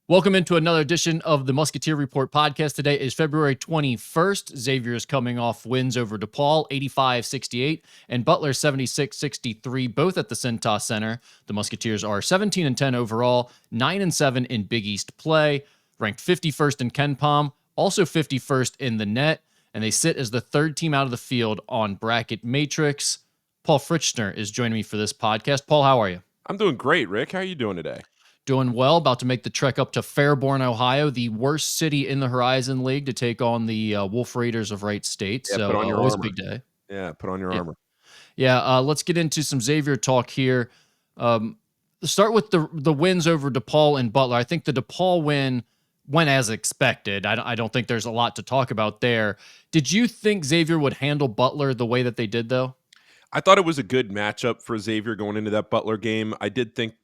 Welcome into another edition of the Musketeer Report Podcast. Today is February 21st. Xavier is coming off wins over DePaul, 85-68, and Butler, 76-63, both at the Cintas Center. The Musketeers are 17-10 overall, 9-7 in Big East play, ranked 51st in KenPom, also 51st in the net, and they sit as the third team out of the field on Bracket Matrix. Paul Fritschner is joining me for this podcast. Paul, how are you? I'm doing great, Rick. How are you doing today? Doing well, about to make the trek up to Fairborn, Ohio, the worst city in the Horizon League, to take on the Wolf Raiders of Wright State. Yeah, So put on your always a armor. big day. Yeah, put on your armor. Yeah, let's get into some Xavier talk here. Start with the wins over DePaul and Butler. I think the DePaul win went as expected. I don't think there's a lot to talk about there. Did you think Xavier would handle Butler the way that they did, though? I thought it was a good matchup for Xavier going into that Butler game. I did think,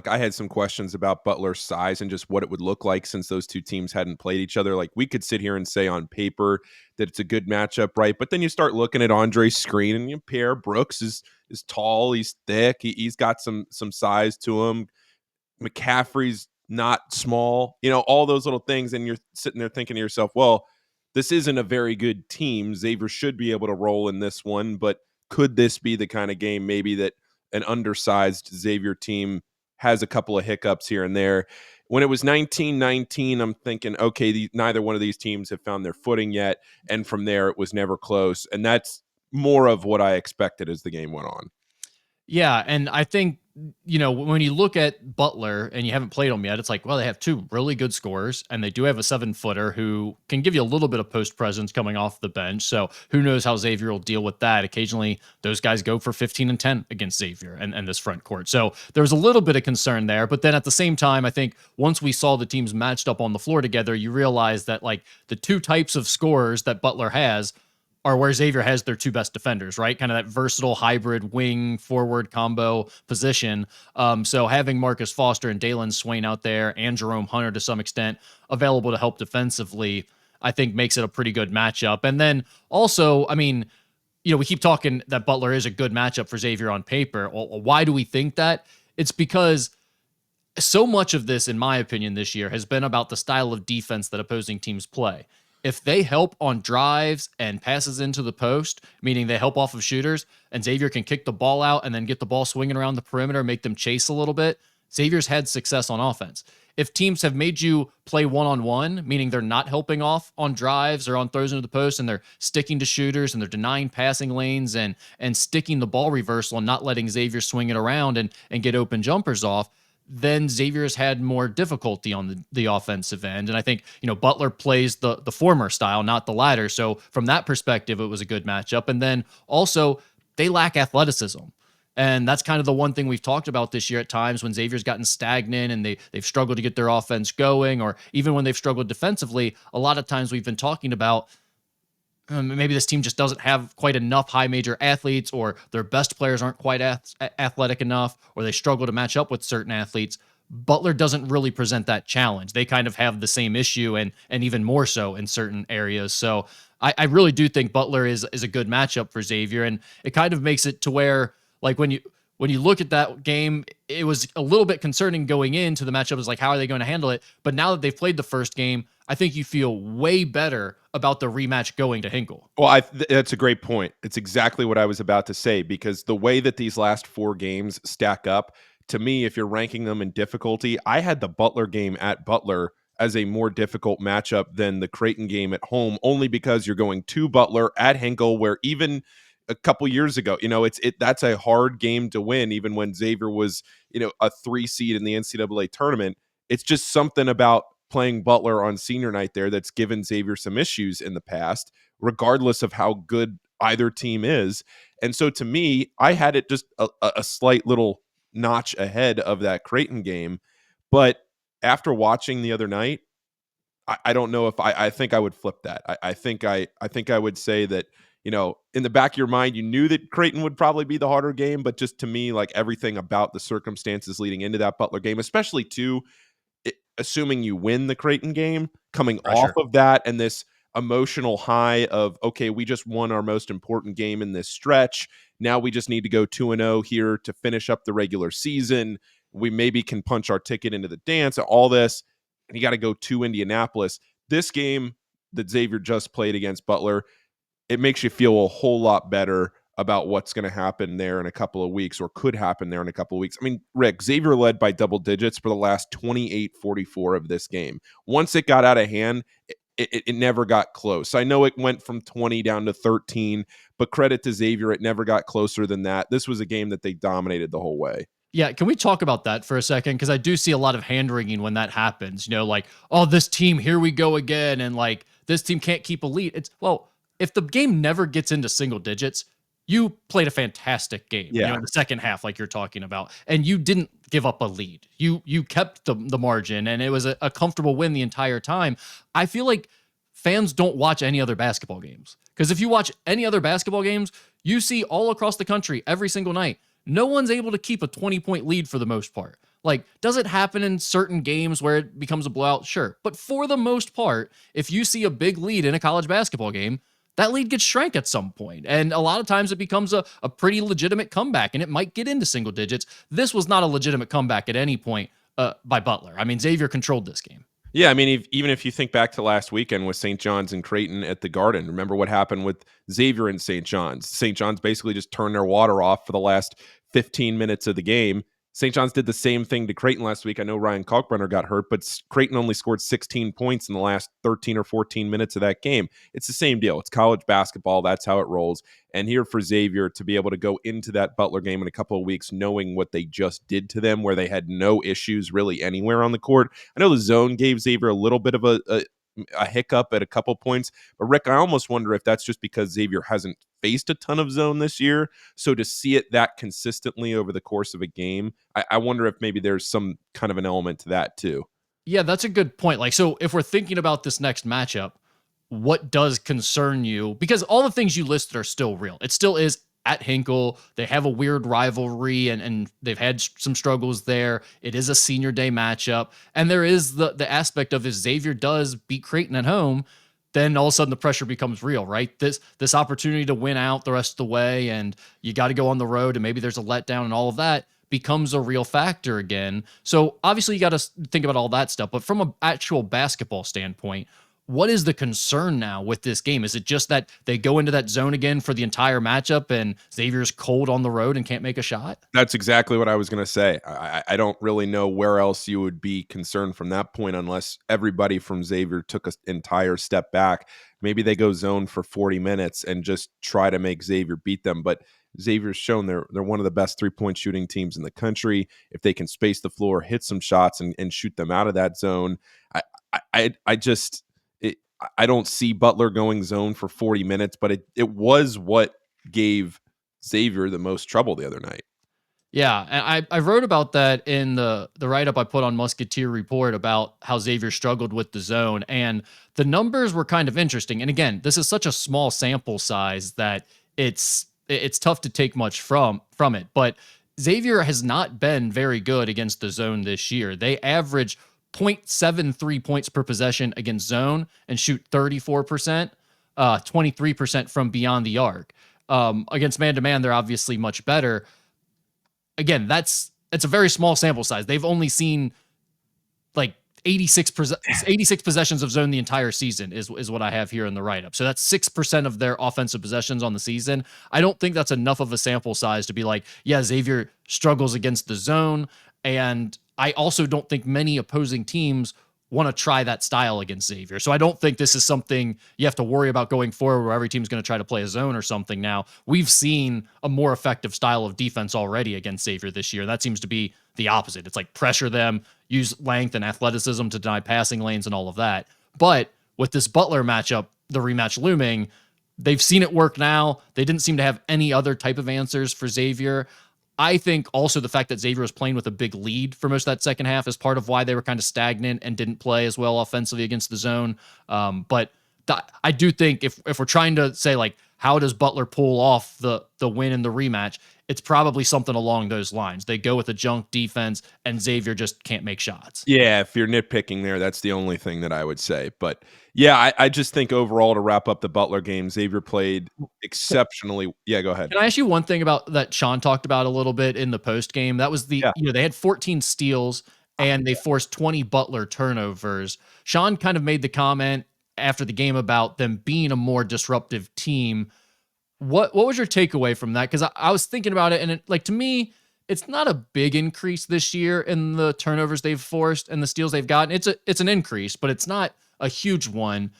I had some questions about Butler's size and just what it would look like since those two teams hadn't played each other. Like, we could sit here and say on paper that it's a good matchup, right? But then you start looking at Andre's screen, and Pierre Brooks is tall, he's thick, he's got some size to him. McCaffrey's not small, all those little things, and you're sitting there thinking to yourself, well, this isn't a very good team. Xavier should be able to roll in this one, but could this be the kind of game maybe that an undersized Xavier team has a couple of hiccups here and there? When it was 19-19, I'm thinking, okay, neither one of these teams have found their footing yet, and from there it was never close, and that's more of what I expected as the game went on. Yeah, and I think, when you look at Butler and you haven't played them yet, it's like, well, they have two really good scorers, and they do have a 7-footer who can give you a little bit of post presence coming off the bench. So who knows how Xavier will deal with that. Occasionally, those guys go for 15 and 10 against Xavier and this front court. So there was a little bit of concern there. But then at the same time, I think once we saw the teams matched up on the floor together, you realize that like the two types of scorers that Butler has are where Xavier has their two best defenders, right? Kind of that versatile hybrid wing forward combo position. So having Marcus Foster and Dalen Swain out there and Jerome Hunter to some extent available to help defensively, I think makes it a pretty good matchup. And then also, I mean, we keep talking that Butler is a good matchup for Xavier on paper. Well, why do we think that? It's because so much of this, in my opinion, this year has been about the style of defense that opposing teams play. If they help on drives and passes into the post, meaning they help off of shooters, and Xavier can kick the ball out and then get the ball swinging around the perimeter, make them chase a little bit, Xavier's had success on offense. If teams have made you play one-on-one, meaning they're not helping off on drives or on throws into the post, and they're sticking to shooters and they're denying passing lanes and sticking the ball reversal and not letting Xavier swing it around and get open jumpers off, then Xavier's had more difficulty on the offensive end. And I think, Butler plays the former style, not the latter. So from that perspective, it was a good matchup. And then also they lack athleticism. And that's kind of the one thing we've talked about this year at times when Xavier's gotten stagnant and they've struggled to get their offense going, or even when they've struggled defensively, a lot of times we've been talking about maybe this team just doesn't have quite enough high major athletes, or their best players aren't quite athletic enough, or they struggle to match up with certain athletes. Butler doesn't really present that challenge. They kind of have the same issue and even more so in certain areas. So I really do think Butler is a good matchup for Xavier. And it kind of makes it to where, like, when you look at that game, it was a little bit concerning going into the matchup. Is like, how are they going to handle it? But now that they've played the first game, I think you feel way better about the rematch going to Hinkle. Well, that's a great point. It's exactly what I was about to say, because the way that these last four games stack up, to me, if you're ranking them in difficulty, I had the Butler game at Butler as a more difficult matchup than the Creighton game at home, only because you're going to Butler at Hinkle, where even a couple years ago, that's a hard game to win, even when Xavier was, a 3 seed in the NCAA tournament. It's just something about playing Butler on senior night there that's given Xavier some issues in the past, regardless of how good either team is. And so to me, I had it just a slight little notch ahead of that Creighton game. But after watching the other night, I don't know if I think I would flip that. I think I would say that, in the back of your mind, you knew that Creighton would probably be the harder game, but just to me, like, everything about the circumstances leading into that Butler game, especially assuming you win the Creighton game, coming off of that and this emotional high of, okay, we just won our most important game in this stretch. Now we just need to go 2-0 here to finish up the regular season. We maybe can punch our ticket into the dance, all this. and you got to go to Indianapolis. This game that Xavier just played against Butler, it makes you feel a whole lot better about what's going to happen there in a couple of weeks, or could happen there in a couple of weeks. I mean, Rick, Xavier led by double digits for the last 28-44 of this game. Once it got out of hand, it never got close. I know it went from 20 down to 13, but credit to Xavier, it never got closer than that. This was a game that they dominated the whole way. Yeah, can we talk about that for a second? Because I do see a lot of hand wringing when that happens. Like, oh, this team, here we go again, and like this team can't keep a lead. It's well, if the game never gets into single digits, you played a fantastic game. Yeah. In the second half, like you're talking about, and you didn't give up a lead. You kept the margin, and it was a comfortable win the entire time. I feel like fans don't watch any other basketball games, because if you watch any other basketball games, you see all across the country every single night, no one's able to keep a 20-point lead for the most part. Like, does it happen in certain games where it becomes a blowout? Sure. But for the most part, if you see a big lead in a college basketball game, that lead gets shrank at some point. And a lot of times it becomes a pretty legitimate comeback, and it might get into single digits. This was not a legitimate comeback at any point by Butler. I mean, Xavier controlled this game. Yeah, I mean, even if you think back to last weekend with St. John's and Creighton at the Garden, remember what happened with Xavier and St. John's? St. John's basically just turned their water off for the last 15 minutes of the game. St. John's did the same thing to Creighton last week. I know Ryan Kalkbrenner got hurt, but Creighton only scored 16 points in the last 13 or 14 minutes of that game. It's the same deal. It's college basketball. That's how it rolls. And here for Xavier to be able to go into that Butler game in a couple of weeks knowing what they just did to them, where they had no issues really anywhere on the court. I know the zone gave Xavier a little bit of a hiccup at a couple points, but Rick, I almost wonder if that's just because Xavier hasn't faced a ton of zone this year. So to see it that consistently over the course of a game, I wonder if maybe there's some kind of an element to that too. Yeah, that's a good point. Like, so if we're thinking about this next matchup, what does concern you? Because all the things you listed are still real. It still is at Hinkle. They have a weird rivalry, and they've had some struggles there. It is a senior day matchup. And there is the aspect of if Xavier does beat Creighton at home, then all of a sudden the pressure becomes real, right? This opportunity to win out the rest of the way, and you got to go on the road, and maybe there's a letdown, and all of that becomes a real factor again. So obviously you got to think about all that stuff. But from an actual basketball standpoint, what is the concern now with this game? Is it just that they go into that zone again for the entire matchup and Xavier's cold on the road and can't make a shot? That's exactly what I was going to say. I don't really know where else you would be concerned from that point, unless everybody from Xavier took an entire step back. Maybe they go zone for 40 minutes and just try to make Xavier beat them. But Xavier's shown they're one of the best 3-point shooting teams in the country. If they can space the floor, hit some shots, and shoot them out of that zone, I don't see Butler going zone for 40 minutes, but it was what gave Xavier the most trouble the other night. Yeah, and I wrote about that in the write-up I put on Musketeer Report about how Xavier struggled with the zone, and the numbers were kind of interesting. And again, this is such a small sample size that it's tough to take much from it. But Xavier has not been very good against the zone this year. They average 0.73 points per possession against zone and shoot 34%, 23% from beyond the arc. Against man-to-man, they're obviously much better. Again, it's a very small sample size. They've only seen like 86 possessions of zone the entire season is what I have here in the write-up. So that's 6% of their offensive possessions on the season. I don't think that's enough of a sample size to be like, yeah, Xavier struggles against the zone. And I also don't think many opposing teams want to try that style against Xavier. So I don't think this is something you have to worry about going forward where every team's going to try to play a zone or something now. We've seen a more effective style of defense already against Xavier this year. That seems to be the opposite. It's like pressure them, use length and athleticism to deny passing lanes and all of that. But with this Butler matchup, the rematch looming, they've seen it work now. They didn't seem to have any other type of answers for Xavier. I think also the fact that Xavier was playing with a big lead for most of that second half is part of why they were kind of stagnant and didn't play as well offensively against the zone. But I do think if we're trying to say, like, how does Butler pull off the win in the rematch, it's probably something along those lines. They go with a junk defense, and Xavier just can't make shots. Yeah, if you're nitpicking there, that's the only thing that I would say. But yeah, I just think overall, to wrap up the Butler game, Xavier played exceptionally. Yeah, go ahead. Can I ask you one thing about that Sean talked about a little bit in the post game? That was they had 14 steals and they forced 20 Butler turnovers. Sean kind of made the comment after the game about them being a more disruptive team. What was your takeaway from that? Because I was thinking about it, and like to me, it's not a big increase this year in the turnovers they've forced and the steals they've gotten. It's an increase, but it's not a huge one.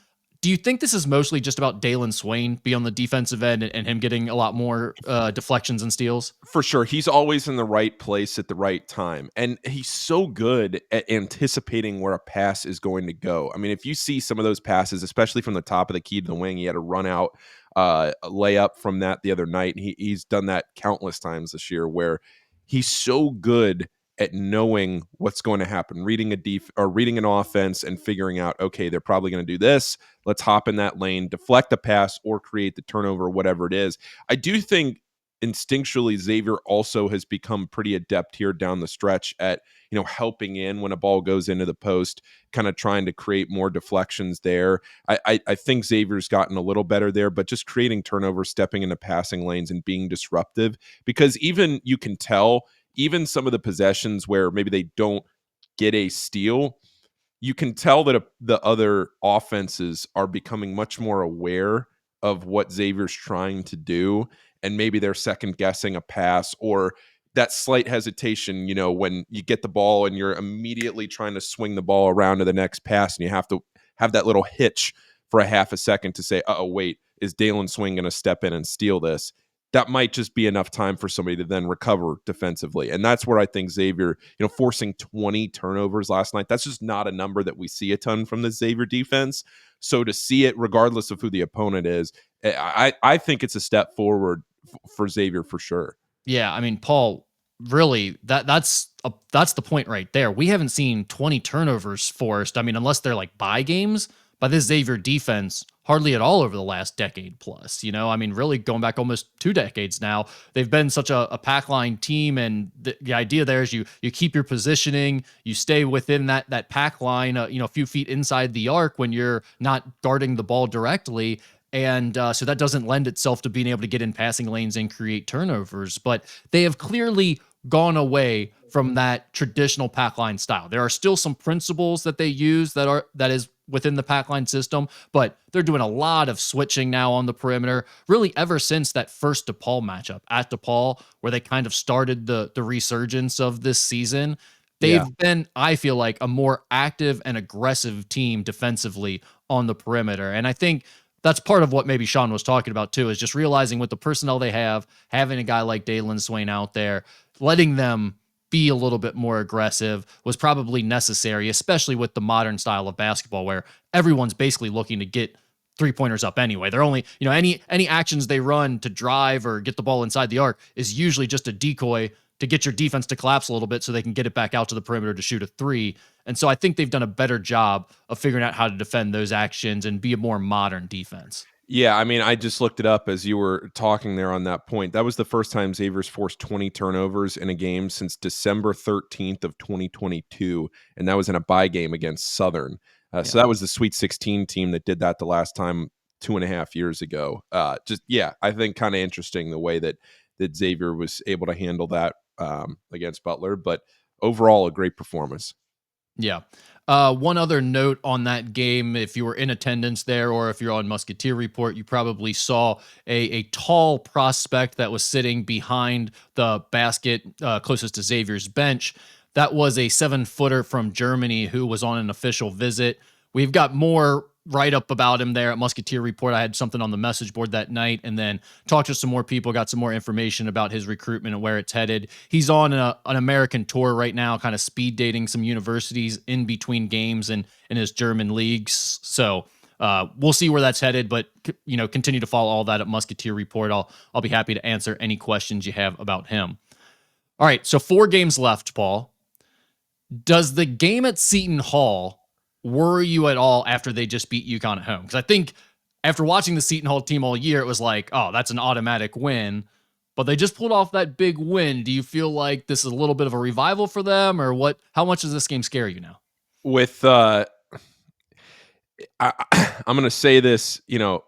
Do you think this is mostly just about Dalen Swain being on the defensive end and him getting a lot more deflections and steals? For sure. He's always in the right place at the right time. And he's so good at anticipating where a pass is going to go. I mean, if you see some of those passes, especially from the top of the key to the wing, he had a run out a layup from that the other night. He's done that countless times this year where he's so good at knowing what's going to happen, reading reading an offense and figuring out, okay, they're probably going to do this. Let's hop in that lane, deflect the pass, or create the turnover, whatever it is. I do think instinctually Xavier also has become pretty adept here down the stretch at helping in when a ball goes into the post, kind of trying to create more deflections there. I think Xavier's gotten a little better there, but just creating turnovers, stepping into passing lanes and being disruptive, because even you can tell even some of the possessions where maybe they don't get a steal, you can tell that the other offenses are becoming much more aware of what Xavier's trying to do, and maybe they're second guessing a pass or that slight hesitation, when you get the ball and you're immediately trying to swing the ball around to the next pass, and you have to have that little hitch for a half a second to say, oh, wait, is Dalen Swain going to step in and steal this? That might just be enough time for somebody to then recover defensively. And that's where I think Xavier, forcing 20 turnovers last night, that's just not a number that we see a ton from the Xavier defense. So to see it, regardless of who the opponent is, I think it's a step forward for Xavier for sure. Yeah, I mean, Paul, really, that's the point right there. We haven't seen 20 turnovers forced. I mean, unless they're like bye games, by this Xavier defense, hardly at all over the last decade plus. I mean, really going back almost 2 decades now, they've been such a pack line team, and the idea there is you keep your positioning, you stay within that pack line, a few feet inside the arc when you're not guarding the ball directly. And so that doesn't lend itself to being able to get in passing lanes and create turnovers. But they have clearly gone away from that traditional pack line style. There are still some principles that they use that is within the pack line system, but they're doing a lot of switching now on the perimeter, really ever since that first DePaul matchup at DePaul, where they kind of started the resurgence of this season. They've been, I feel like, a more active and aggressive team defensively on the perimeter. And I think that's part of what maybe Sean was talking about too, is just realizing with the personnel they have, having a guy like Dalen Swain out there, letting them be a little bit more aggressive was probably necessary, especially with the modern style of basketball where everyone's basically looking to get 3-pointers up anyway. They're only, any actions they run to drive or get the ball inside the arc is usually just a decoy to get your defense to collapse a little bit so they can get it back out to the perimeter to shoot a 3. And so I think they've done a better job of figuring out how to defend those actions and be a more modern defense. Yeah, I mean, I just looked it up as you were talking there on that point. That was the first time Xavier's forced 20 turnovers in a game since December 13th of 2022, and that was in a bye game against Southern. So that was the Sweet 16 team that did that the last time 2.5 years ago. I think kind of interesting the way that Xavier was able to handle that against Butler, but overall a great performance. Yeah. One other note on that game, if you were in attendance there or if you're on Musketeer Report, you probably saw a tall prospect that was sitting behind the basket closest to Xavier's bench. That was a 7-footer from Germany who was on an official visit. We've got more write-up about him there at Musketeer Report. I had something on the message board that night and then talked to some more people, got some more information about his recruitment and where it's headed. He's on an American tour right now, kind of speed dating some universities in between games and in his German leagues. So we'll see where that's headed, but continue to follow all that at Musketeer Report. I'll be happy to answer any questions you have about him. All right, so 4 games left, Paul. Does the game at Seton Hall worry you at all after they just beat UConn at home? Because I think after watching the Seton Hall team all year, it was like, oh, that's an automatic win. But they just pulled off that big win. Do you feel like this is a little bit of a revival for them, or what? How much does this game scare you now? With I'm going to say this,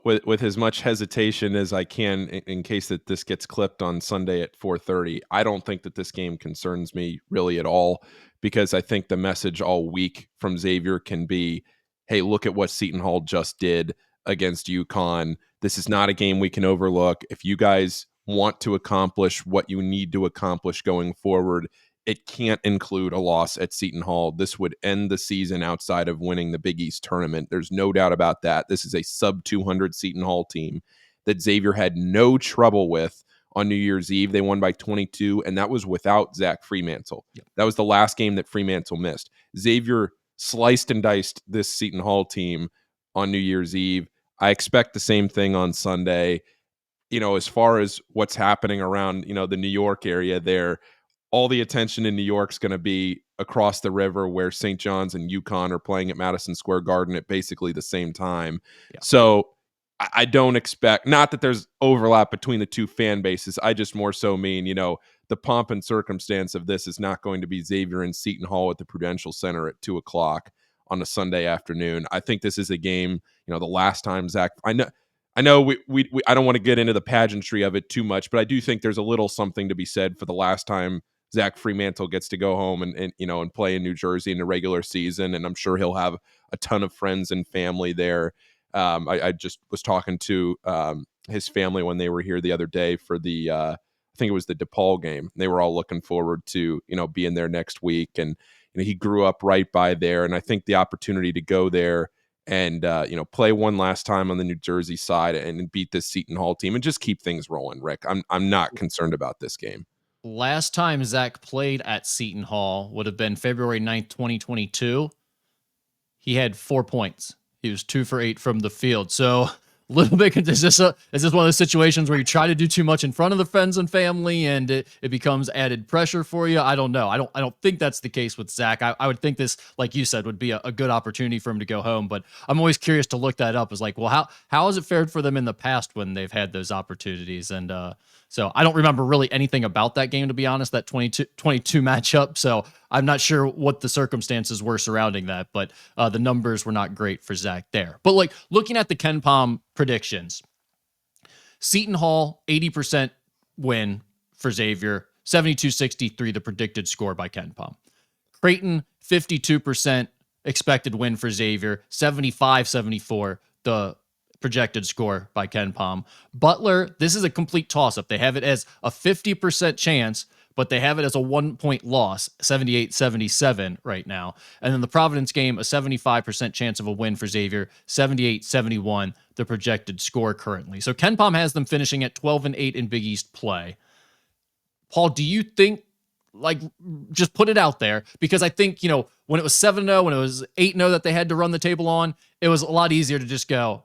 with as much hesitation as I can in case that this gets clipped on Sunday at 4:30. I don't think that this game concerns me really at all, because I think the message all week from Xavier can be, hey, look at what Seton Hall just did against UConn. This is not a game we can overlook. If you guys want to accomplish what you need to accomplish going forward, it can't include a loss at Seton Hall. This would end the season outside of winning the Big East tournament. There's no doubt about that. This is a sub 200 Seton Hall team that Xavier had no trouble with on New Year's Eve. They won by 22, and that was without Zach Fremantle. Yep. That was the last game that Fremantle missed. Xavier sliced and diced this Seton Hall team on New Year's Eve. I expect the same thing on Sunday. As far as what's happening around, the New York area there, all the attention in New York's going to be across the river where St. John's and UConn are playing at Madison Square Garden at basically the same time. Yeah. So I don't expect, not that there's overlap between the two fan bases. I just more so mean, the pomp and circumstance of this is not going to be Xavier and Seton Hall at the Prudential Center at 2:00 on a Sunday afternoon. I think this is a game, the last time Zach, I know we I don't want to get into the pageantry of it too much, but I do think there's a little something to be said for the last time Zach Fremantle gets to go home and play in New Jersey in the regular season, and I'm sure he'll have a ton of friends and family there. I just was talking to his family when they were here the other day for the I think it was the DePaul game. They were all looking forward to being there next week, and he grew up right by there, and I think the opportunity to go there and play one last time on the New Jersey side and beat this Seton Hall team and just keep things rolling. Rick, I'm not concerned about this game. Last time Zach played at Seton Hall would have been February 9th, 2022. He had 4 points. He was 2 for 8 from the field. So a little bit, is this one of those situations where you try to do too much in front of the friends and family and it becomes added pressure for you? I don't know. I don't think that's the case with Zach. I would think this, like you said, would be a good opportunity for him to go home, but I'm always curious to look that up. Is like, well, how has it fared for them in the past when they've had those opportunities? And so I don't remember really anything about that game, to be honest, that 22 matchup. So I'm not sure what the circumstances were surrounding that, but the numbers were not great for Zach there. But like looking at the KenPom predictions, Seton Hall, 80% win for Xavier, 72-63, the predicted score by KenPom. Creighton, 52% expected win for Xavier, 75-74, the projected score by KenPom. Butler, this is a complete toss-up. They have it as a 50% chance, but they have it as a 1-point loss, 78-77 right now. And then the Providence game, a 75% chance of a win for Xavier, 78-71, the projected score currently. So KenPom has them finishing at 12-8 in Big East play. Paul, do you think, like, just put it out there, because I think, when it was 7-0, when it was 8-0 that they had to run the table on, it was a lot easier to just go,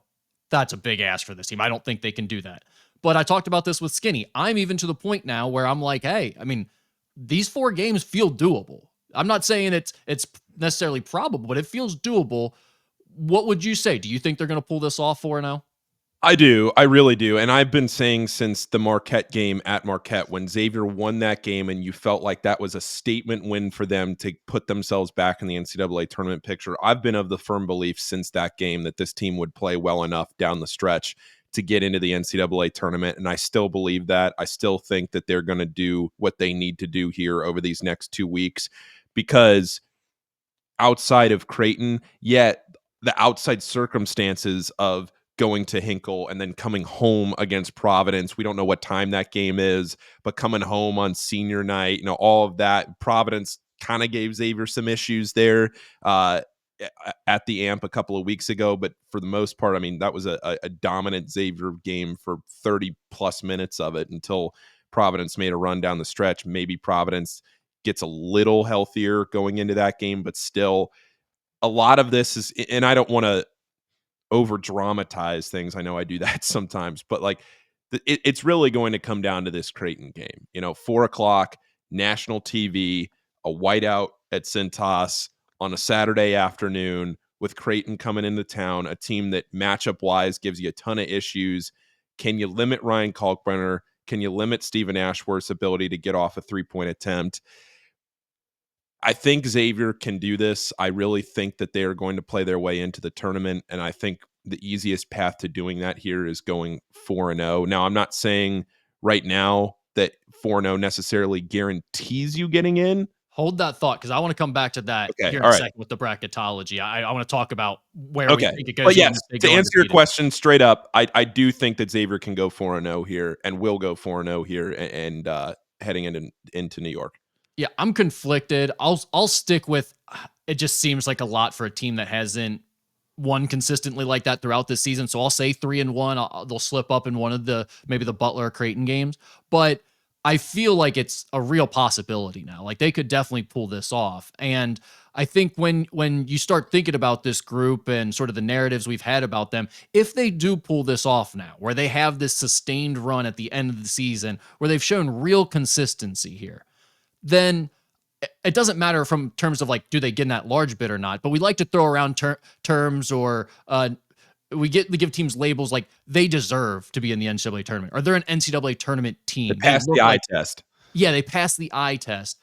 that's a big ask for this team. I don't think they can do that. But I talked about this with Skinny. I'm even to the point now where I'm like, hey, I mean, these 4 games feel doable. I'm not saying it's necessarily probable, but it feels doable. What would you say? Do you think they're going to pull this off 4-0? I do. I really do. And I've been saying since the Marquette game at Marquette, when Xavier won that game and you felt like that was a statement win for them to put themselves back in the NCAA tournament picture, I've been of the firm belief since that game that this team would play well enough down the stretch to get into the NCAA tournament. And I still believe that. I still think that they're going to do what they need to do here over these next 2 weeks, because outside of Creighton, yet the outside circumstances of going to Hinkle and then coming home against Providence. We don't know what time that game is, but coming home on senior night, all of that. Providence kind of gave Xavier some issues there at the AMP a couple of weeks ago, but for the most part, I mean, that was a dominant Xavier game for 30 plus minutes of it until Providence made a run down the stretch. Maybe Providence gets a little healthier going into that game, but still a lot of this is, and I don't want to over dramatize things. I know I do that sometimes, but like it's really going to come down to this Creighton game. 4:00 national TV, a whiteout at Cintas on a Saturday afternoon with Creighton coming into town, a team that matchup wise gives you a ton of issues. Can you limit Ryan Kalkbrenner? Can you limit Stephen Ashworth's ability to get off a 3-point attempt? I think Xavier can do this. I really think that they are going to play their way into the tournament, and I think the easiest path to doing that here is going 4-0. Now, I'm not saying right now that 4-0 necessarily guarantees you getting in. Hold that thought, because I want to come back to that Okay, here in all a right. second with the bracketology. I want to talk about where we Okay. think it But goes, even yes, if they to go answer your undefeated. question straight up, I do think that Xavier can go 4-0 here and will go 4-0 here and heading into New York. Yeah, I'm conflicted. I'll stick with it. Just seems like a lot for a team that hasn't won consistently like that throughout this season. So I'll say 3-1. They'll slip up in one of the maybe the Butler or Creighton games, but I feel like it's a real possibility now. Like they could definitely pull this off. And I think when you start thinking about this group and sort of the narratives we've had about them, if they do pull this off now, where they have this sustained run at the end of the season, where they've shown real consistency here, then it doesn't matter from terms of like, do they get in that large bid or not? But we like to throw around terms or we give teams labels like they deserve to be in the NCAA tournament or they're an NCAA tournament They team. They passed the look eye like, test. yeah, they passed the eye test.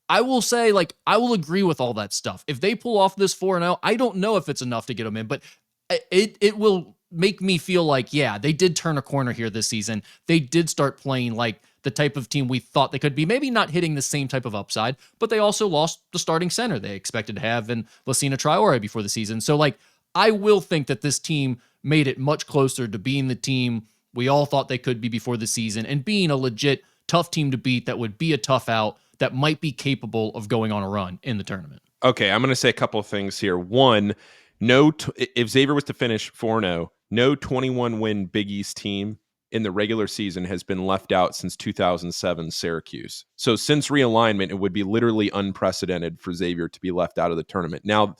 I will say, like, I will agree with all that stuff. If they pull off this 4-0, I don't know if it's enough to get them in, but it will make me feel like, yeah, they did turn a corner here this season. They did start playing like the type of team we thought they could be. Maybe not hitting the same type of upside, but they also lost the starting center they expected to have in Lassina Traore before the season. So, like, I will think that this team made it much closer to being the team we all thought they could be before the season and being a legit tough team to beat that would be a tough out that might be capable of going on a run in the tournament. Okay, I'm going to say a couple of things here. One, if Xavier was to finish 4-0, no 21 win Big East team in the regular season has been left out since 2007 Syracuse. So since realignment, it would be literally unprecedented for Xavier to be left out of the tournament. Now,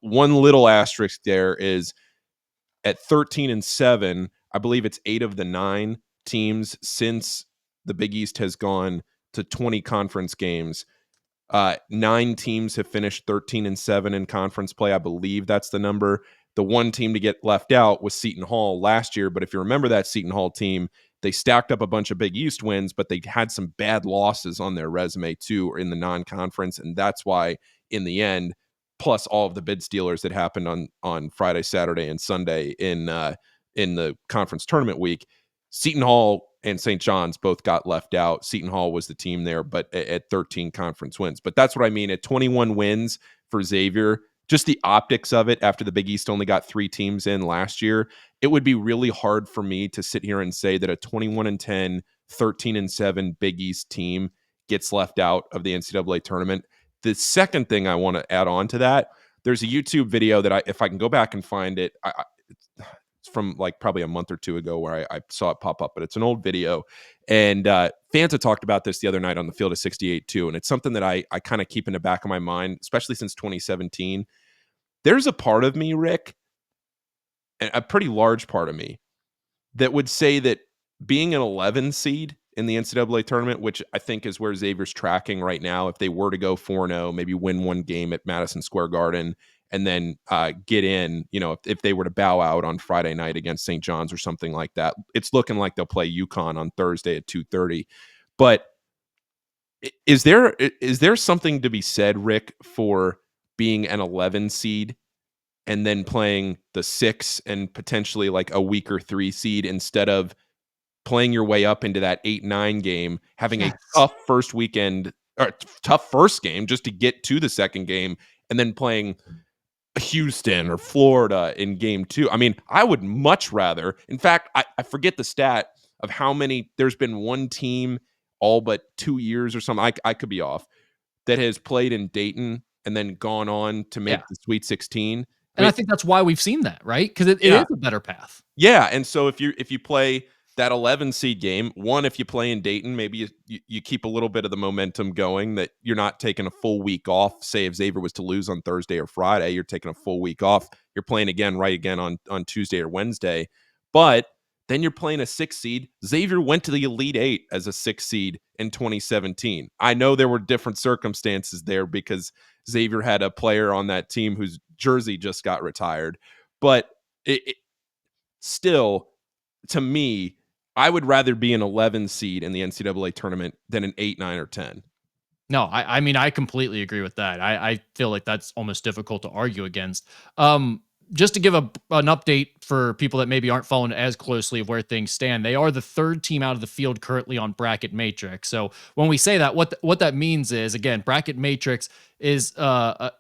one little asterisk there is at 13-7, I believe it's 8 of the 9 teams since the Big East has gone to 20 conference games. 9 teams have finished 13-7 in conference play. I believe that's the number. The one team to get left out was Seton Hall last year. But if you remember that Seton Hall team, they stacked up a bunch of Big East wins, but they had some bad losses on their resume too, or in the non-conference. And that's why in the end, plus all of the bid stealers that happened on Friday, Saturday, and Sunday in the conference tournament week, Seton Hall and St. John's both got left out. Seton Hall was the team there, but at 13 conference wins. But that's what I mean. At 21 wins for Xavier, just the optics of it after the Big East only got 3 teams in last year, it would be really hard for me to sit here and say that a 21-10, 13-7 Big East team gets left out of the NCAA tournament. The second thing I want to add on to that, there's a YouTube video that if I can go back and find it, it's from like probably a month or two ago where I saw it pop up, but it's an old video. And Fanta talked about this the other night on the Field of 68 too. And it's something that I kind of keep in the back of my mind, especially since 2017. There's a part of me, Rick, a pretty large part of me, that would say that being an 11 seed in the NCAA tournament, which I think is where Xavier's tracking right now, if they were to go 4-0, maybe win one game at Madison Square Garden, and then get in, if they were to bow out on Friday night against St. John's or something like that, it's looking like they'll play UConn on Thursday at 2:30. But is there something to be said, Rick, for being an 11 seed and then playing the 6 and potentially like a weaker 3 seed instead of playing your way up into that 8-9 game, having a Yes. tough first weekend or tough first game just to get to the second game, and then playing Houston or Florida in game 2. I mean, I would much rather, in fact, I forget the stat of how many, there's been one team all but 2 years or something, I could be off, that has played in Dayton and then gone on to Yeah. make the Sweet 16. And I think that's why we've seen that, right? Because it Yeah. is a better path. Yeah, and so if you play that 11 seed game, one, if you play in Dayton, maybe you keep a little bit of the momentum going that you're not taking a full week off. Say if Xavier was to lose on Thursday or Friday, you're taking a full week off. You're playing again on Tuesday or Wednesday. But then you're playing a 6 seed. Xavier went to the Elite 8 as a 6 seed in 2017. I know there were different circumstances there because Xavier had a player on that team whose jersey just got retired. But still, to me, I would rather be an 11 seed in the NCAA tournament than an 8, 9, or 10. No, I mean, I completely agree with that. I feel like that's almost difficult to argue against. Just to give an update for people that maybe aren't following as closely of where things stand, they are the third team out of the field currently on bracket matrix. So when we say that, what that means is, again, bracket matrix is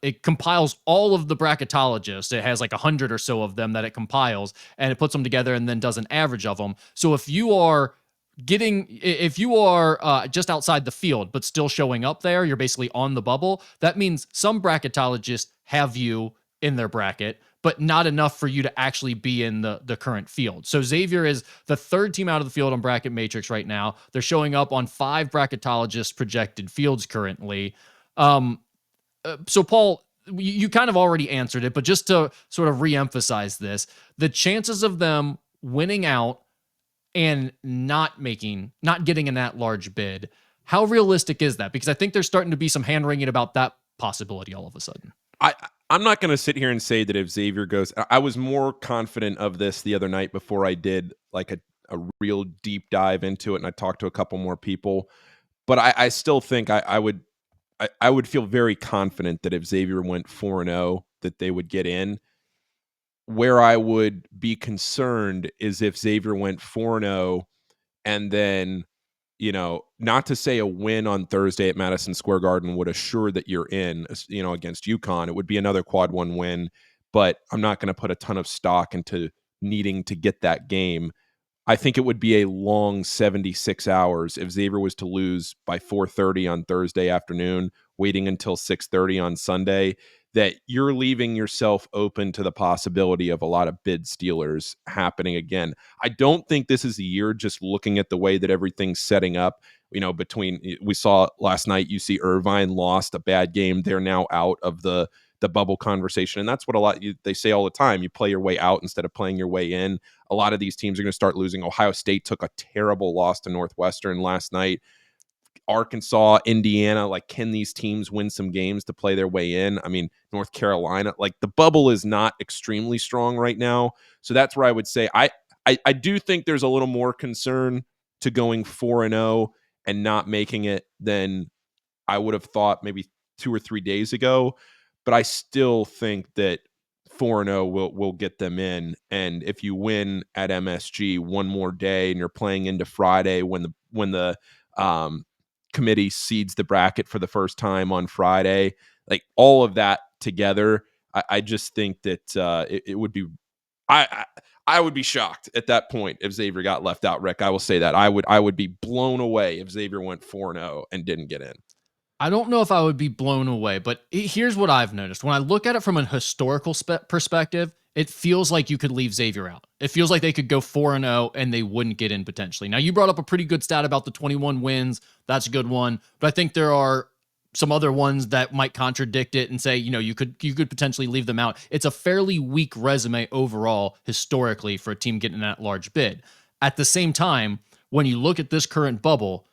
it compiles all of the bracketologists. It has like 100 or so of them that it compiles, and it puts them together and then does an average of them. So if you are just outside the field but still showing up there, you're basically on the bubble. That means some bracketologists have you in their bracket, but not enough for you to actually be in the current field. So Xavier is the third team out of the field on bracket matrix right now. They're showing up on 5 bracketologists projected fields currently. So Paul, you kind of already answered it, but just to sort of reemphasize this, the chances of them winning out and not getting an at-large bid, how realistic is that? Because I think there's starting to be some hand-wringing about that possibility all of a sudden. I'm not going to sit here and say that if Xavier goes, I was more confident of this the other night before I did like a real deep dive into it, and I talked to a couple more people. But I still think I would feel very confident that if Xavier went 4-0, that they would get in. Where I would be concerned is if Xavier went 4-0 and then, not to say a win on Thursday at Madison Square Garden would assure that you're in, against UConn. It would be another quad one win, but I'm not going to put a ton of stock into needing to get that game. I think it would be a long 76 hours if Xavier was to lose by 4:30 on Thursday afternoon, waiting until 6:30 on Sunday, that you're leaving yourself open to the possibility of a lot of bid stealers happening again. I don't think this is a year, just looking at the way that everything's setting up, we saw last night UC Irvine lost a bad game. They're now out of the bubble conversation. And that's what they say all the time. You play your way out instead of playing your way in. A lot of these teams are going to start losing. Ohio State took a terrible loss to Northwestern last night. Arkansas, Indiana, like, can these teams win some games to play their way in? I mean, North Carolina, like, the bubble is not extremely strong right now. So that's where I would say I do think there's a little more concern to going 4-0 and not making it than I would have thought maybe 2 or 3 days ago. But I still think that 4-0 will get them in. And if you win at MSG one more day and you're playing into Friday when the committee seeds the bracket for the first time on Friday, like, all of that together, I just think that it would be I would be shocked at that point if Xavier got left out, Rick. I will say that. I would be blown away if Xavier went 4-0 and didn't get in. I don't know if I would be blown away, but here's what I've noticed. When I look at it from a historical perspective, it feels like you could leave Xavier out. It feels like they could go 4-0 and they wouldn't get in potentially. Now, you brought up a pretty good stat about the 21 wins. That's a good one. But I think there are some other ones that might contradict it and say, you could potentially leave them out. It's a fairly weak resume overall historically for a team getting that large bid. At the same time, when you look at this current bubble,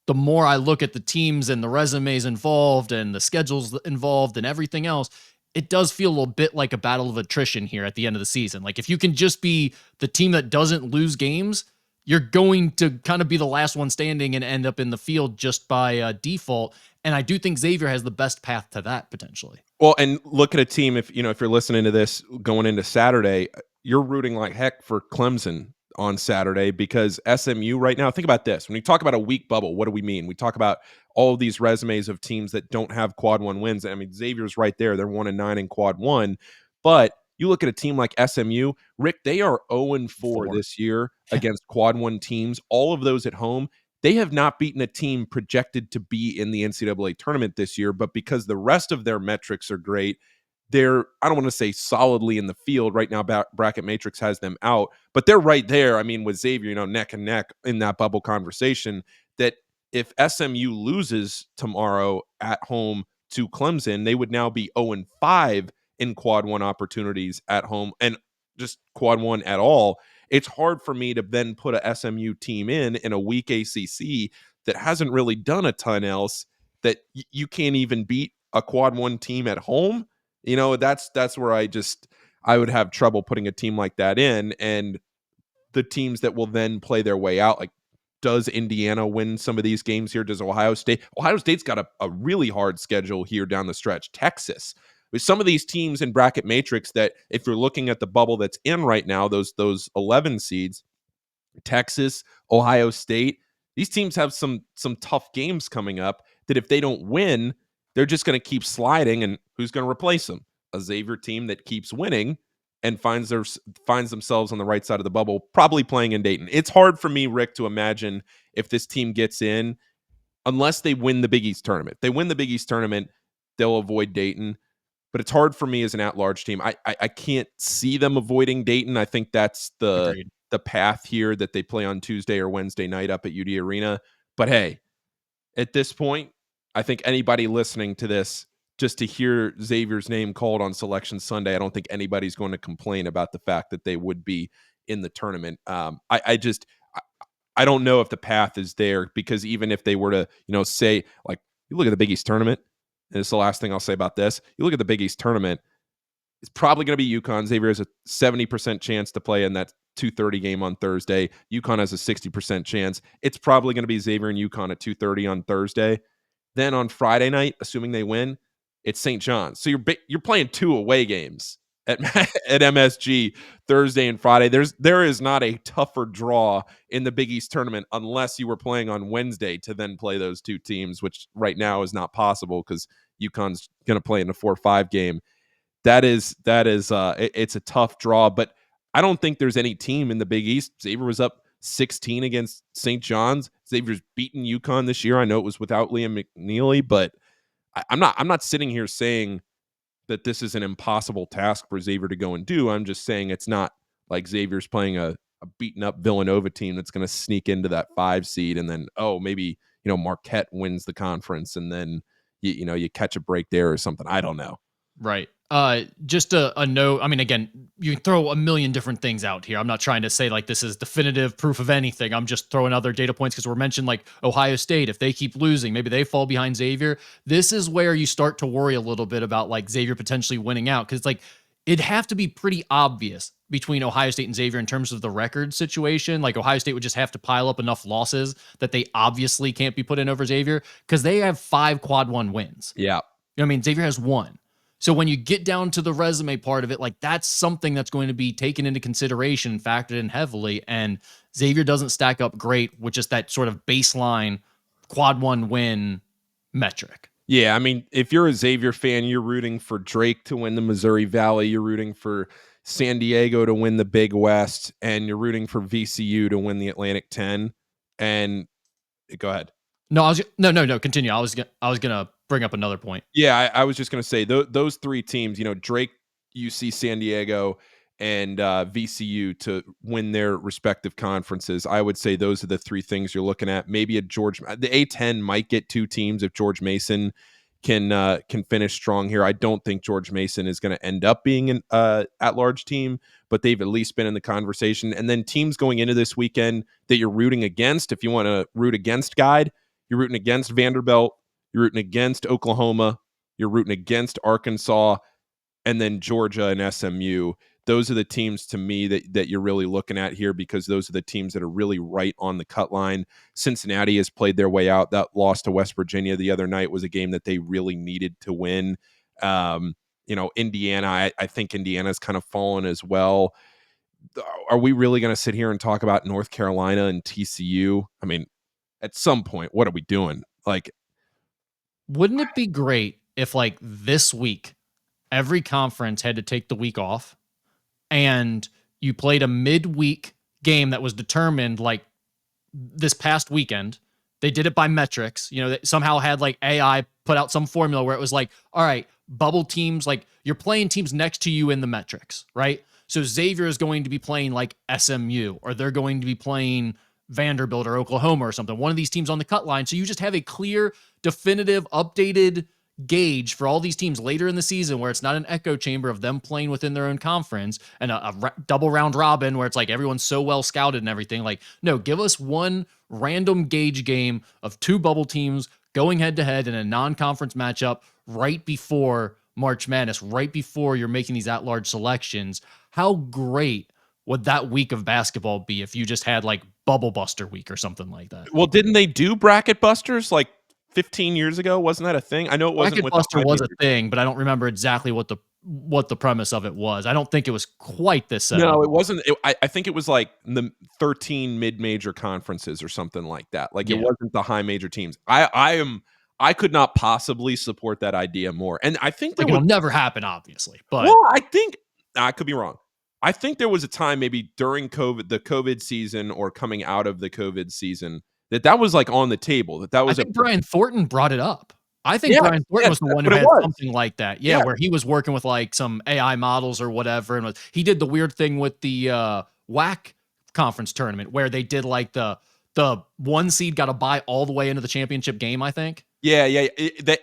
the more I look at the teams and the resumes involved and the schedules involved and everything else, it does feel a little bit like a battle of attrition here at the end of the season. Like, if you can just be the team that doesn't lose games, you're going to kind of be the last one standing and end up in the field just by default. And I do think Xavier has the best path to that potentially. Well, and look at a team, if you're listening to this going into Saturday, you're rooting like heck for Clemson on Saturday, because SMU right now, think about this. When we talk about a weak bubble, what do we mean? We talk about all of these resumes of teams that don't have quad one wins. I mean, Xavier's right there. They're 1-9 in quad one. But you look at a team like SMU, Rick, they are 0-4 this year against quad one teams, all of those at home. They have not beaten a team projected to be in the NCAA tournament this year, but because the rest of their metrics are great, they're, I don't want to say solidly in the field right now. Bracket Matrix has them out, but they're right there. I mean, with Xavier, neck and neck in that bubble conversation, that if SMU loses tomorrow at home to Clemson, they would now be 0-5 in quad one opportunities at home and just quad one at all. It's hard for me to then put a SMU team in a weak ACC that hasn't really done a ton else, that you can't even beat a quad one team at home. That's where I would have trouble putting a team like that in. And the teams that will then play their way out, like does Indiana win some of these games here? Does Ohio State? Ohio State's got a really hard schedule here down the stretch. Texas. With some of these teams in bracket matrix that, if you're looking at the bubble that's in right now, those 11 seeds, Texas, Ohio State, these teams have some tough games coming up that if they don't win, they're just going to keep sliding. And who's going to replace them? A Xavier team that keeps winning and finds themselves on the right side of the bubble, probably playing in Dayton. It's hard for me, Rick, to imagine if this team gets in, unless they win the Big East tournament. If they win the Big East tournament, they'll avoid Dayton. But it's hard for me as an at-large team. I can't see them avoiding Dayton. I think that's the path here, that they play on Tuesday or Wednesday night up at UD Arena. But hey, at this point, I think anybody listening to this, just to hear Xavier's name called on Selection Sunday, I don't think anybody's going to complain about the fact that they would be in the tournament. I don't know if the path is there, because even if they were to, say, like, you look at the Big East tournament, and this is the last thing I'll say about this. You look at the Big East tournament, it's probably going to be UConn. Xavier has a 70% chance to play in that 2:30 game on Thursday. UConn has a 60% chance. It's probably going to be Xavier and UConn at 2:30 on Thursday. Then on Friday night, assuming they win, it's St. John's. So you're playing 2 away games at MSG Thursday and Friday. There is not a tougher draw in the Big East tournament unless you were playing on Wednesday to then play those 2 teams, which right now is not possible because UConn's going to play in a 4-5 game. It's a tough draw, but I don't think there's any team in the Big East. Xavier was up 16 against St. John's. Xavier's beaten UConn this year. I know it was without Liam McNeely, but I'm not sitting here saying that this is an impossible task for Xavier to go and do. I'm just saying it's not like Xavier's playing a beaten up Villanova team that's going to sneak into that 5 seed and then, maybe, Marquette wins the conference and then you catch a break there or something. I don't know. Right. Just a note. I mean, again, you can throw a million different things out here. I'm not trying to say like this is definitive proof of anything. I'm just throwing other data points because we're mentioned like Ohio State. If they keep losing, maybe they fall behind Xavier. This is where you start to worry a little bit about like Xavier potentially winning out, because like it'd have to be pretty obvious between Ohio State and Xavier in terms of the record situation. Like Ohio State would just have to pile up enough losses that they obviously can't be put in over Xavier because they have 5 quad 1 wins. Yeah. You know what I mean? Xavier has 1. So when you get down to the resume part of it, like that's something that's going to be taken into consideration, factored in heavily. And Xavier doesn't stack up great with just that sort of baseline quad 1 win metric. Yeah, I mean, if you're a Xavier fan, you're rooting for Drake to win the Missouri Valley. You're rooting for San Diego to win the Big West, and you're rooting for VCU to win the Atlantic 10. And go ahead. No, continue. I was gonna bring up another point. Yeah, I was just gonna say those 3 teams, Drake, UC San Diego, and VCU to win their respective conferences. I would say those are the 3 things you're looking at. Maybe the A10 might get 2 teams if George Mason can finish strong here. I don't think George Mason is going to end up being an at-large team, but they've at least been in the conversation. And then teams going into this weekend that you're rooting against, if you want to root against guide, you're rooting against Vanderbilt, you're rooting against Oklahoma, you're rooting against Arkansas, and then Georgia and SMU. Those are the teams to me that you're really looking at here, because those are the teams that are really right on the cut line. Cincinnati has played their way out. That loss to West Virginia the other night was a game that they really needed to win. Indiana, I think Indiana's kind of fallen as well. Are we really going to sit here and talk about North Carolina and TCU? I mean, at some point, what are we doing? Like, wouldn't it be great if like this week, every conference had to take the week off and you played a midweek game that was determined like this past weekend? They did it by metrics. They somehow had like AI put out some formula where it was like, all right, bubble teams, like you're playing teams next to you in the metrics, right? So Xavier is going to be playing like SMU, or they're going to be playing Vanderbilt or Oklahoma or something, one of these teams on the cut line. So you just have a clear, definitive, updated gauge for all these teams later in the season, where it's not an echo chamber of them playing within their own conference and a double round robin where it's like everyone's so well scouted and everything. Like, no, give us one random gauge game of 2 bubble teams going head to head in a non-conference matchup right before March Madness, right before you're making these at-large selections. How great would that week of basketball be if you just had like Bubble Buster week or something like that. Well, didn't they do bracket busters like 15 years ago? Wasn't that a thing? I know it wasn't Bracket with the Buster high was a major. thing, but I don't remember exactly what the premise of it was. I don't think it was quite this set No, up. it wasn't. I think it was like the 13 mid-major conferences or something like that. Like it Yeah. wasn't the high major teams. I could not possibly support that idea more. And I think there Like, was, it'll never happen, obviously, but well, I think I could be wrong. I think there was a time maybe during COVID, the COVID season or coming out of the COVID season that was like on the table. That I was a think Brian Thornton brought it up. I think yes, Brian Thornton yes, was the that's one who what it had was. something like that. Yeah, Yeah. where he was working with like some AI models or whatever, and he did the weird thing with the WAC conference tournament where they did like the one seed got to buy all the way into the championship game. I think. Yeah, yeah.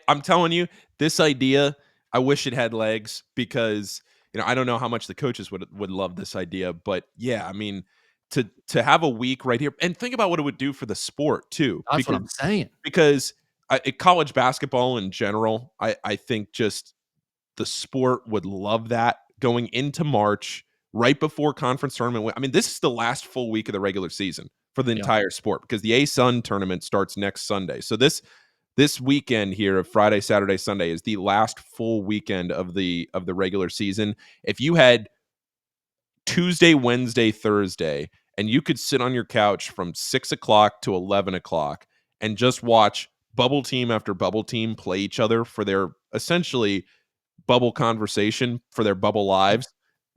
I'm telling you, this idea, I wish it had legs because I don't know how much the coaches would love this idea, but yeah, I mean, to have a week right here, and think about what it would do for the sport too, That's what I'm saying. because college basketball in general, I think just the sport would love that going into March, right before conference tournament. I mean, this is the last full week of the regular season for the Yeah. entire sport because the A-Sun tournament starts next Sunday. So this weekend here of Friday, Saturday, Sunday is the last full weekend of the regular season. If you had Tuesday, Wednesday, Thursday, and you could sit on your couch from 6 o'clock to 11 o'clock and just watch bubble team after bubble team play each other for their essentially bubble conversation for their bubble lives,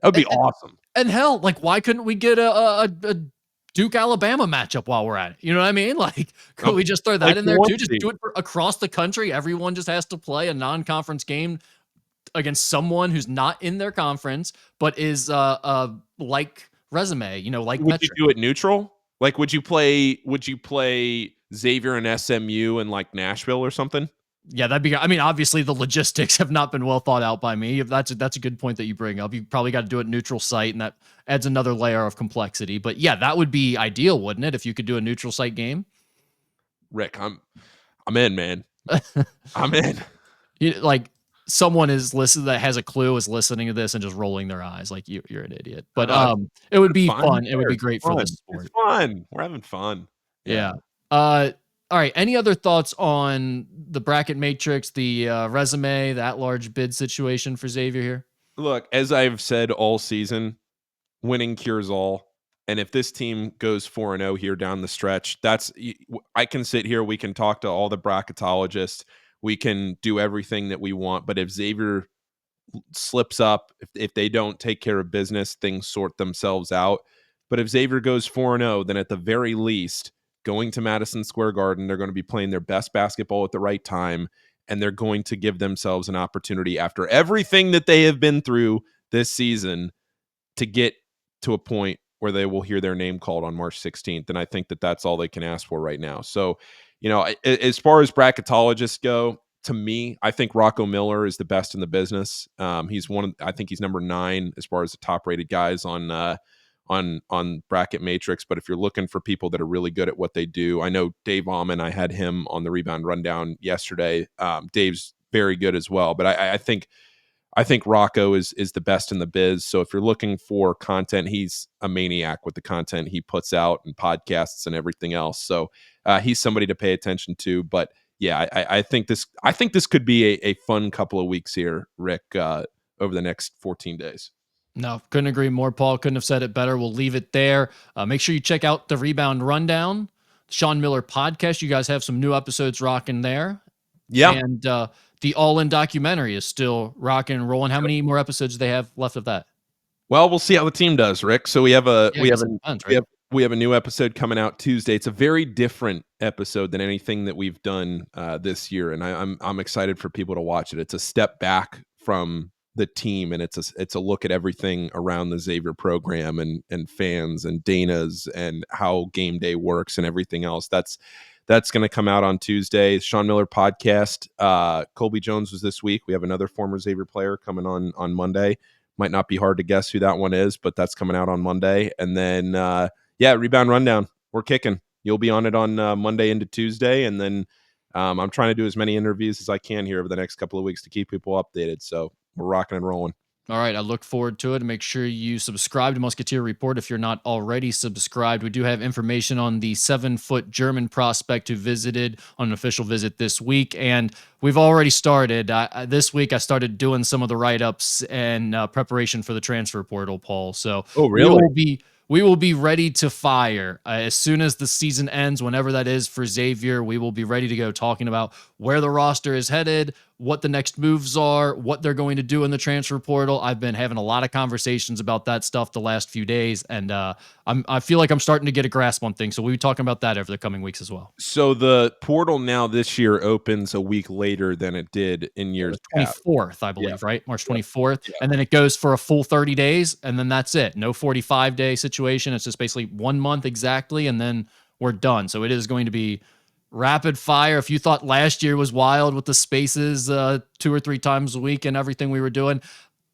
that would be awesome. And hell, like, why couldn't we get a Duke Alabama matchup while we're at it? You know what I mean? Like, could we just throw Like that in the there one too? Just seed. do it for across the country. Everyone just has to play a non-conference game against someone who's not in their conference, but is like resume, like Would you metric. do it neutral? Like, would you play Xavier and SMU in like Nashville or something? Yeah, that'd be. I mean, obviously the logistics have not been well thought out by me. If that's a good point that you bring up. You probably got to do it neutral site, and that adds another layer of complexity. But yeah, that would be ideal, wouldn't it? If you could do a neutral site game. Rick, I'm in, man. I'm in. Like someone is listening that has a clue is listening to this and just rolling their eyes like you're an idiot. But it would be Fun. fun. It would be great for the sport. It's fun. We're having fun. Yeah. All right. Any other thoughts on the bracket matrix, the resume, the at-large bid situation for Xavier here? Look, as I've said all season, winning cures all. And if this team goes 4-0 here down the stretch, I can sit here, we can talk to all the bracketologists, we can do everything that we want. But if Xavier slips up, if they don't take care of business, things sort themselves out. But if Xavier goes 4-0, then at the very least, going to Madison Square Garden, they're going to be playing their best basketball at the right time, and they're going to give themselves an opportunity after everything that they have been through this season to get to a point where they will hear their name called on March 16th. And I think that that's all they can ask for right now. So, as far as bracketologists go, to me, I think Rocco Miller is the best in the business. I think he's number 9 as far as the top rated guys on bracket matrix. But if you're looking for people that are really good at what they do, I know Dave Alman, I had him on the rebound rundown yesterday. Dave's very good as well, but I think Rocco is the best in the biz. So if you're looking for content, he's a maniac with the content he puts out and podcasts and everything else. So he's somebody to pay attention to. But yeah, I think this could be a fun couple of weeks here, Rick, over the next 14 days. No, couldn't agree more, Paul. Couldn't have said it better. We'll leave it there. Make sure you check out the Rebound Rundown, Sean Miller podcast. You guys have some new episodes rocking there. Yeah. And the All In documentary is still rocking and rolling. How many more episodes do they have left of that? Well, we'll see how the team does, Rick. So we have we have a new episode coming out Tuesday. It's a very different episode than anything that we've done this year, and I'm excited for people to watch it. It's a step back from the team, and it's a look at everything around the Xavier program and fans and Dana's and how game day works and everything else. That's going to come out on Tuesday. Sean Miller podcast. Colby Jones was this week. We have another former Xavier player coming on Monday. Might not be hard to guess who that one is, but that's coming out on Monday. And then, Rebound Rundown. We're kicking. You'll be on it on Monday into Tuesday. And then I'm trying to do as many interviews as I can here over the next couple of weeks to keep people updated. So we're rocking and rolling. All right, I look forward to it. Make sure you subscribe to Musketeer Report if you're not already subscribed. We do have information on the 7-foot German prospect who visited on an official visit this week, and we've already started. This week, I started doing some of the write-ups and preparation for the transfer portal, Paul. So Oh, we really? will be we will be ready to fire as soon as the season ends, whenever that is for Xavier. We will be ready to go talking about where the roster is headed, what the next moves are, what they're going to do in the transfer portal. I've been having a lot of conversations about that stuff the last few days, and I feel like I'm starting to get a grasp on things. So we'll be talking about that over the coming weeks as well. So the portal now this year opens a week later than it did in years past. 24th, I Yeah. believe, right? March Yep. 24th. Yeah. And then it goes for a full 30 days, and then that's it. No 45-day situation. It's just basically 1 month exactly, and then we're done. So it is going to be rapid fire. If you thought last year was wild with the spaces 2 or 3 times a week and everything we were doing,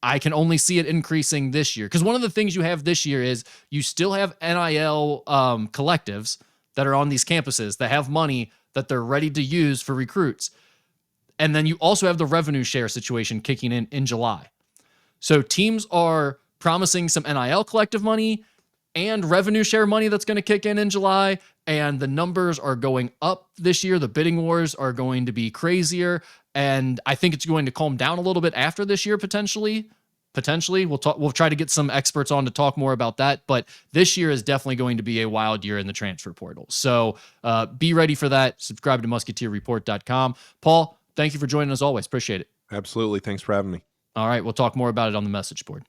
I can only see it increasing this year. Because one of the things you have this year is you still have NIL collectives that are on these campuses that have money that they're ready to use for recruits. And then you also have the revenue share situation kicking in July. So teams are promising some NIL collective money and revenue share money that's going to kick in July. And the numbers are going up this year. The bidding wars are going to be crazier. And I think it's going to calm down a little bit after this year, potentially. We'll try to get some experts on to talk more about that. But this year is definitely going to be a wild year in the transfer portal. So be ready for that. Subscribe to musketeerreport.com. Paul, thank you for joining us always. Appreciate it. Absolutely. Thanks for having me. All right. We'll talk more about it on the message board.